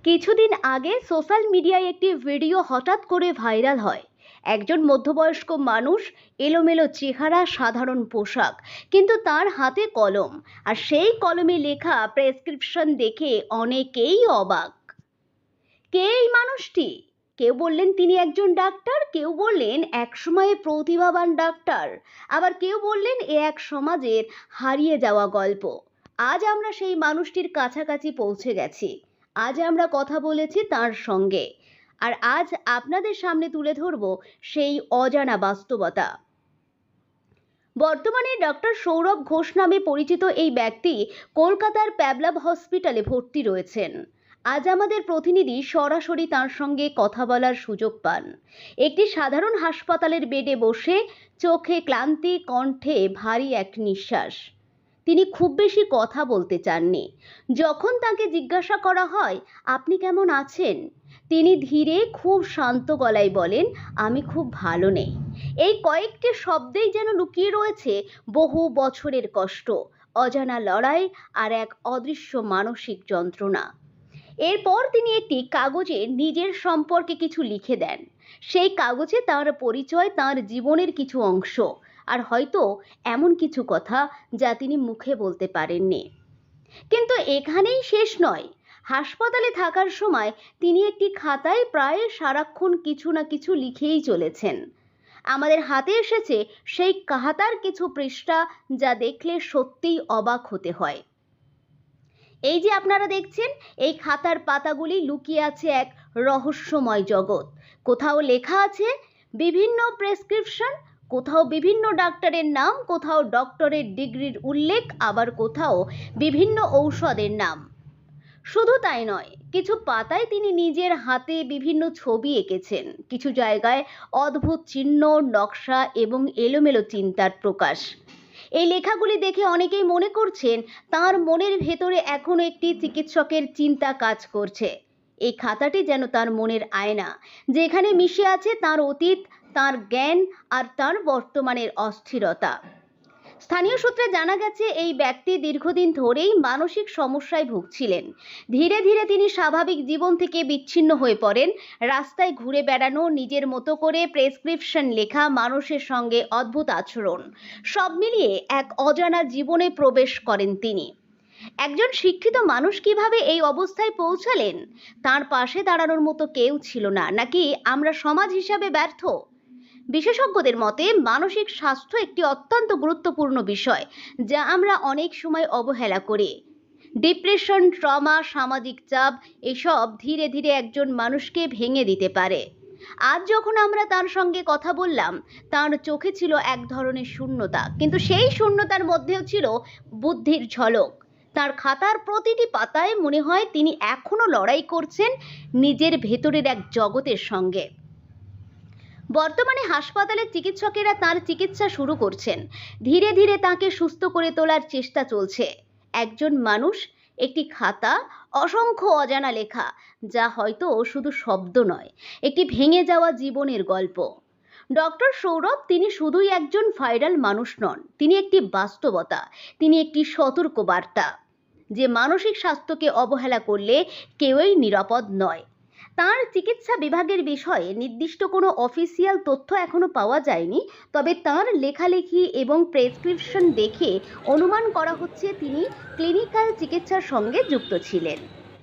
কিছুদিন আগে সোশ্যাল মিডিয়ায় একটি ভিডিও হঠাৎ করে ভাইরাল হয়। একজন মধ্যবয়স্ক মানুষ, এলোমেলো চেহারা, সাধারণ পোশাক, কিন্তু তার হাতে কলম, আর সেই কলমে লেখা প্রেসক্রিপশন দেখে অনেকেই অবাক। কে এই মানুষটি? কেউ বললেন তিনি একজন ডাক্তার, কেউ বললেন একসময়ে প্রতিভাবান ডাক্তার, আবার কেউ বললেন এ এক সমাজের হারিয়ে যাওয়া গল্প। আজ আমরা সেই মানুষটির কাছাকাছি পৌঁছে গেছি। আজ আমরা কথা বলেছি তার সঙ্গে, আর আজ আপনাদের সামনে তুলে ধরব সেই অজানা বাস্তবতা। বর্তমানে ডক্টর সৌরভ ঘোষ নামে পরিচিত এই ব্যক্তি কলকাতার প্যাবলাভ হসপিটালে ভর্তি রয়েছেন। আজ আমাদের প্রতিনিধি সরাসরি তার সঙ্গে কথা বলার সুযোগ পান। একটি সাধারণ হাসপাতালের বেডে বসে, চোখে ক্লান্তি, কণ্ঠে ভারী এক নিঃশ্বাস। তিনি খুব বেশি কথা বলতে চাননি। যখন তাকে জিজ্ঞাসা করা হয়, আপনি কেমন আছেন, তিনি ধীরে, খুব শান্ত গলায় বলেন, আমি খুব ভালো নেই। এই কয়েকটি শব্দেই যেন লুকিয়ে রয়েছে বহু বছরের কষ্ট, অজানা লড়াই, আর এক অদৃশ্য মানসিক যন্ত্রণা। এরপর তিনি একটি কাগজে নিজের সম্পর্কে কিছু লিখে দেন। সেই কাগজে তার পরিচয়, তার জীবনের কিছু অংশ, আর হয়তো এমন কিছু কথা যা তিনি মুখে বলতে পারেননি। কিন্তু এখানেই শেষ নয়। হাসপাতালে থাকার সময় তিনি একটি খাতায় প্রায় সারাক্ষণ কিছু না কিছু লিখেই চলেছেন। আমাদের হাতে এসেছে সেই খাতার কিছু পৃষ্ঠা, যা দেখলে সত্যিই অবাক হতে হয়। এই যে আপনারা দেখছেন, এই খাতার পাতাগুলি লুকিয়ে আছে এক রহস্যময় জগৎ। কোথাও লেখা আছে বিভিন্ন প্রেসক্রিপশন, কোথাও বিভিন্ন ডাক্তারের নাম, কোথাও ডক্টরের ডিগ্রির উল্লেখ, আবার কোথাও বিভিন্ন ঔষধের নাম। শুধু তাই নয়, কিছু পাতায় তিনি নিজের হাতে বিভিন্ন ছবি এঁকেছেন, কিছু জায়গায় অদ্ভুত চিহ্ন, নকশা এবং এলোমেলো চিন্তার প্রকাশ। এই লেখাগুলি দেখে অনেকেই মনে করছেন তার মনের ভেতরে এখনো একটি চিকিৎসকের চিন্তা কাজ করছে। এই খাতাটি যেন তার মনের আয়না, যেখানে মিশে আছে তার অতীত, তার জ্ঞান, আর তার বর্তমানের অস্থিরতা। স্থানীয় সূত্রে জানা গেছে, এই ব্যক্তি দীর্ঘদিন ধরেই মানসিক সমস্যায় ভুগছিলেন। ধীরে ধীরে তিনি স্বাভাবিক জীবন থেকে বিচ্ছিন্ন হয়ে পড়েন। রাস্তায় ঘুরে বেড়ানো, নিজের মতো করে প্রেসক্রিপশন লেখা, মানুষের সঙ্গে অদ্ভুত আচরণ, সব মিলিয়ে এক অজানা জীবনে প্রবেশ করেন তিনি। একজন শিক্ষিত মানুষ কিভাবে এই অবস্থায় পৌঁছালেন? তার পাশে দাঁড়ানোর মতো কেউ ছিল না, নাকি আমরা সমাজ হিসাবে ব্যর্থ? বিশেষজ্ঞদের মতে মানসিক স্বাস্থ্য একটি অত্যন্ত গুরুত্বপূর্ণ বিষয়, যা আমরা অনেক সময় অবহেলা করি। ডিপ্রেশন, ট্রমা, সামাজিক চাপ, এসব ধীরে ধীরে একজন মানুষকে ভেঙে দিতে পারে। আজ যখন আমরা তার সঙ্গে কথা বললাম, তার চোখে ছিল এক ধরনের শূন্যতা, কিন্তু সেই শূন্যতার মধ্যেও ছিল বুদ্ধির ঝলক। তার খাতার প্রতিটি পাতায় মনে হয় তিনি এখনো লড়াই করছেন নিজের ভেতরের এক জগতের সঙ্গে। বর্তমানে হাসপাতালের চিকিৎসকেরা তার চিকিৎসা শুরু করছেন। ধীরে ধীরে তাকে সুস্থ করে তোলার চেষ্টা চলছে। একজন মানুষ, একটি খাতা, অসংখ্য অজানা লেখা, যা হয়তো শুধু শব্দ নয়, একটি ভেঙে যাওয়া জীবনের গল্প। ডক্টর সৌরভ, তিনি শুধুই একজন ভাইরাল মানুষ নন, তিনি একটি বাস্তবতা, তিনি একটি সতর্ক বার্তা যে মানসিক স্বাস্থ্যকে অবহেলা করলে কেউই নিরাপদ নয়। তার চিকিৎসা বিভাগের বিষয়ে নির্দিষ্ট কোনো অফিসিয়াল তথ্য এখনো পাওয়া যায়নি, তবে তার লেখালেখি এবং প্রেসক্রিপশন দেখে অনুমান করা হচ্ছে তিনি ক্লিনিক্যাল চিকিৎসার সঙ্গে যুক্ত ছিলেন।